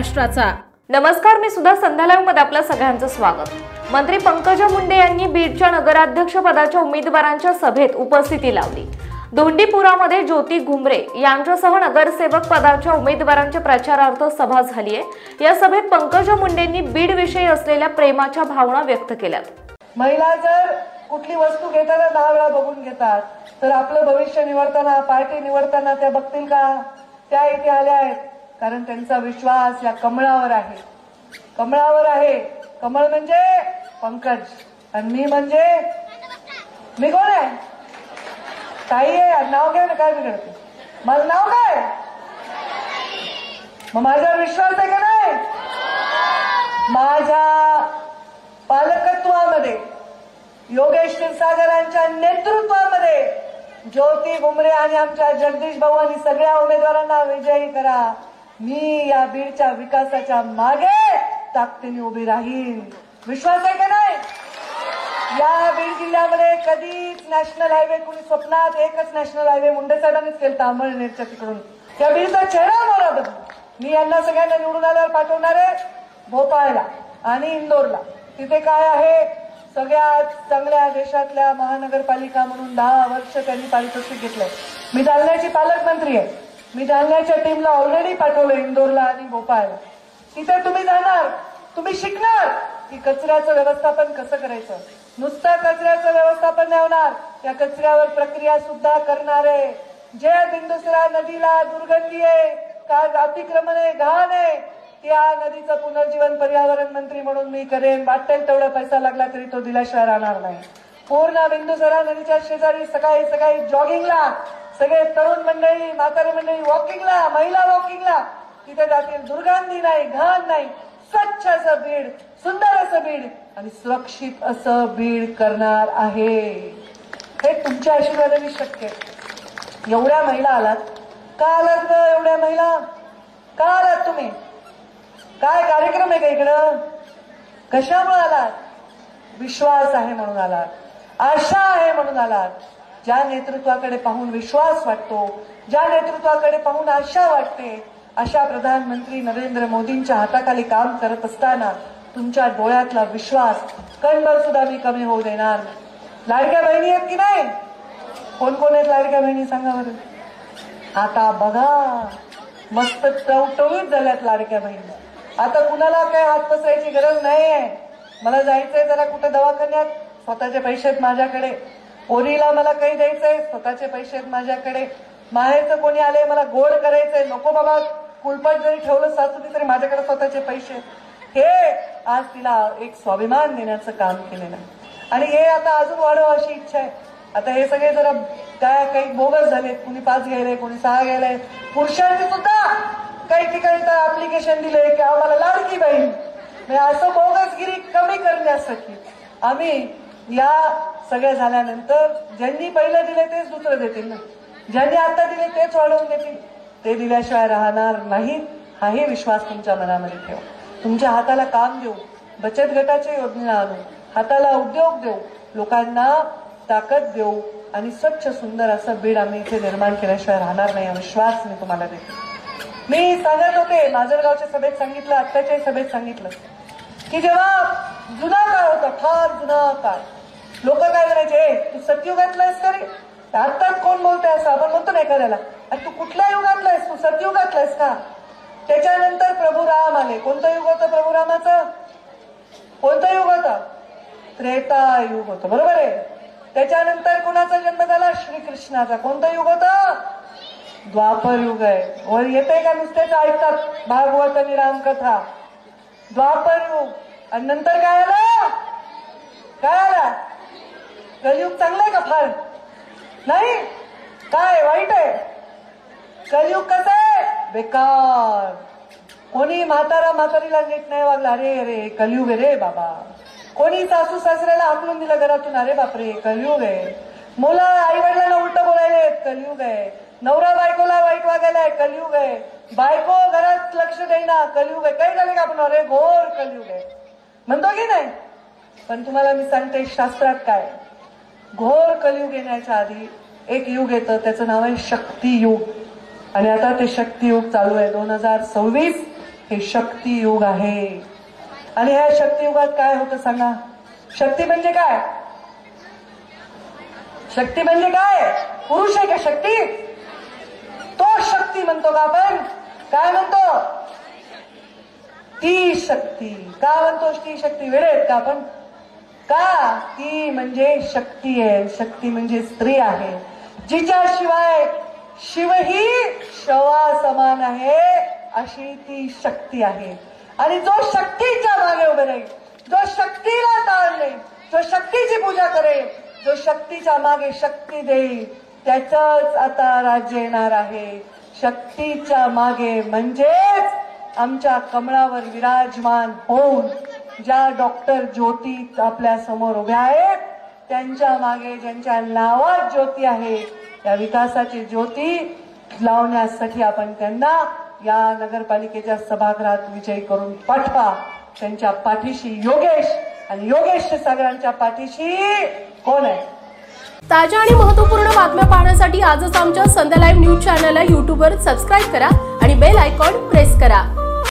महाराष्ट्राचा। नमस्कार, मी सुद्धा संध्या लाईव्ह मध्ये आपल्या सगळ्यांचं स्वागत। मंत्री पंकजा मुंडे यांनी बीडच्या नगराध्यक्ष पदाच्या उमेदवारांच्या सभेत उपस्थिती लावली। दोंडीपुरामध्ये ज्योती घुमरे यांच्यासह नगरसेवक पदाच्या उमेदवारांच्या प्रचारार्थ सभा झाली आहे। या सभेत पंकजा मुंडेंनी बीड विषयी असलेल्या प्रेमाच्या भावना व्यक्त केल्या। महिला जर कुठली वस्तू घेताना 10 वेळा बघून घेतात तर आपलं भविष्य निवडताना, पार्टी निवडताना त्या बघतील का? त्या इथे आल्या आहेत कारण त्यांचा विश्वास या कमळावर आहे। कमळावर आहे। कमळ म्हणजे पंकज आणि मी म्हणजे मी कोण आहे? ताई आहे। नाव घ्या ना, काय बिघडते? माझं नाव काय? मग माझ्यावर विश्वास आहे का नाही? माझ्या पालकत्वामध्ये, योगेश क्षीरसागरांच्या नेतृत्वामध्ये ज्योती घुमरे आणि आमच्या जगदीश भाऊ आणि सगळ्या उमेदवारांना विजयी करा। मी या बीडच्या विकासाच्या मागे ताकदीने उभी राहील। विश्वास आहे का नाही? या बीड जिल्ह्यामध्ये कधीच नॅशनल हायवे कुणी स्वप्नात, एकच नॅशनल हायवे मुंडे साहेबांनीच केलं अमळनेरच्या तिकडून। त्या बीडचा चेहरा मोहरा बदल मी यांना सगळ्यांना निवडून आल्यावर पाठवणार आहे भोपाळला आणि इंदोरला। तिथे काय आहे? सगळ्यात चांगल्या देशातल्या महानगरपालिका म्हणून 10 वर्ष त्यांनी पारितोषिक घेतलंय। मी जालन्याची पालकमंत्री आहे। मी जालन्याच्या टीमला ऑलरेडी पाठवलं इंदोरला आणि भोपाळला। तिथे तुम्ही जाणार, तुम्ही शिकणार की कचऱ्याचं व्यवस्थापन कसं करायचं। नुसतं कचऱ्याचं व्यवस्थापन नाही होणार, या कचऱ्यावर प्रक्रिया सुद्धा करणार आहे। जे बिंदुसरा नदीला दुर्गंधी आहे, का अतिक्रमण आहे, घाण आहे, त्या नदीचं पुनर्जीवन पर्यावरण मंत्री म्हणून मी करेन। वाटेल तेवढा पैसा लागला तरी तो दिल्याशिवाय राहणार नाही। पूर्ण बिंदुसरा नदीच्या शेजारी सकाळी सकाळी जॉगिंगला सगळे तरुण मंडळी, म्हातारे मंडळी वॉकिंगला, महिला वॉकिंगला तिथे जातील। दुर्गंधी नाही, घाण नाही, स्वच्छ असं बीड, सुंदर असं बीड आणि सुरक्षित असं बीड करणार आहे। हे तुमच्या आशीर्वादाने शक्य आहे। एवढ्या महिला आलात का? आलात ग एवढ्या महिला का आलात तुम्ही? काय कार्यक्रम आहे का इकडं? कशामुळे आलात? विश्वास आहे म्हणून आलात, आशा आहे म्हणून आलात। ज्या नेतृत्वाकडे पाहून विश्वास वाटतो, ज्या नेतृत्वाकडे पाहून आशा वाटते, अशा प्रधानमंत्री नरेंद्र मोदींच्या हाताखाली काम करत असताना तुमच्या डोळ्यातला विश्वास कणभर सुद्धा मी कमी होऊ देणार नाही। लाडक्या बहिणी आहेत की नाही? कोण कोण आहेत लाडक्या बहिणी सांगा बरं? आता बघा, मस्त टवटवीत झाल्यात लाडक्या बहिणी। आता कुणाला काय हात पसरायची गरज नाहीये। मला जायचंय जरा कुठे दवाखान्यात, स्वतःचे पैसे आहेत माझ्याकडे। पोरीला मला काही द्यायचंय, स्वतःचे पैसे आहेत माझ्याकडे। माहेरचं कोणी आले, मला गोड करायचंय, नको बाबा कुलपट जरी ठेवलं सासूनी तरी माझ्याकडे स्वतःचे पैसे। हे आज तिला एक स्वाभिमान देण्याचं काम केलेलं आहे आणि हे आता अजून वाढव अशी इच्छा आहे। आता हे सगळे जरा काय काही बोगस झालेत, कुणी 5 घ्यायलंय, कुणी 6 घ्यायलंय। पुरुषांनी सुद्धा काही ठिकाणी तर ऍप्लिकेशन दिले की आम्हाला लाडकी बहीण, म्हणजे असं बोगसगिरी कमी करण्यासाठी आम्ही या सगळ्या झाल्यानंतर ज्यांनी पहिलं दिले तेच दुसरं देतील ना, ज्यांनी आता दिले तेच वाढवून देतील। ते दिल्याशिवाय राहणार नाहीत, हाही विश्वास तुमच्या मनामध्ये ठेवा। तुमच्या हाताला काम देऊ, बचत गटाच्या योजना आणू, हाताला उद्योग देऊ, लोकांना ताकद देऊ आणि स्वच्छ सुंदर असं बीड आम्ही इथे निर्माण केल्याशिवाय राहणार नाही, हा विश्वास मी तुम्हाला देते। मी सांगत होते, माजलगावच्या सभेत सांगितलं, आत्ताच्याही सभेत सांगितलं की जेव्हा जुना काळ होता, फार जुना काळ, लोक काय म्हणायचे, तू सतयुगातला आहेस का रे? आत्ताच कोण बोलतोय असं आपण म्हणतो ना एखाद्याला, अरे तू कुठल्या युगातला आहेस? तू सतयुगातला आहेस का? त्याच्यानंतर प्रभू राम आले। कोणतं युग होतं प्रभू रामाचं? कोणतं युग होतं? त्रेतायुग होतं, बरोबर आहे। त्याच्यानंतर कुणाचा जन्म झाला? श्रीकृष्णाचा। कोणतं युग होतं? द्वापर युग आहे। वर येते का नुसतेच ऐकतात भागवत आणि रामकथा? द्वापर युग। आणि नंतर काय आलं? काय आला? कलियुग चांगलं आहे का? फार नाही, काय वाईट आहे? कलियुग कसं आहे? बेकार। कोणी म्हातारा म्हातारीला नीट नाही वागला, अरे अरे कलियुग आहे रे बाबा। कोणी सासू सासऱ्याला हाकलून दिलं घरातून, अरे बापरे कलियुग आहे। मुलं आई वडिलांना उलट बोलायले, कलियुग आहे। नवरा बायकोला वाईट वागायला, कलियुग आहे। बायको घरात लक्ष देईना, कलियुग आहे। काही झाले का आपण? अरे घोर कलियुग आहे म्हणतो की नाही? पण तुम्हाला मी सांगते शास्त्रात काय, घोर कलियुग येण्याच्या आधी एक युग येतं, त्याचं नाव आहे शक्ती युग। आणि आता ते शक्ती युग चालू आहे 2026 हे शक्ती युग आहे. आणि ह्या शक्ती युगात काय होतं सांगा? शक्ती म्हणजे काय? शक्ती म्हणजे काय? पुरुष आहे का शक्ती? तो शक्ती म्हणतो का आपण? काय म्हणतो? ती शक्ती. का म्हणतो ती शक्ती? वेळ आहेत का आपण? का? ती म्हणजे शक्ती आहे. शक्ती म्हणजे स्त्री आहे, जिच्याशिवाय शिवही शवा समान आहे, अशी ती शक्ती आहे. आणि जो शक्तीच्या मागे उभे राहील, जो शक्तीला ताळेल, जो शक्तीची पूजा करेल, जो शक्तीच्या मागे शक्ती देईल, त्याचंच आता राज्य येणार आहे. शक्तीच्या मागे म्हणजेच आमच्या कमळावर विराजमान होऊन ज्या डॉक्टर ज्योती आपल्या समोर उभ्या आहेत, त्यांच्या मागे ज्यांच्या नावात ज्योती आहे, त्या विकासाची ज्योती लावण्यासाठी आपण त्यांना या नगरपालिकेच्या सभागृहात विजयी करून पाठवा. त्यांच्या पाठीशी योगेश, आणि योगेश क्षीरसागरांच्या पाठीशी कोण आहे? ताज्या आणि महत्त्वपूर्ण बातम्या पाहण्यासाठी आजच आमच्या संध्या लाईव्ह न्यूज चॅनलला YouTubeवर सबस्क्राईब करा आणि बेल आयकॉन प्रेस करा.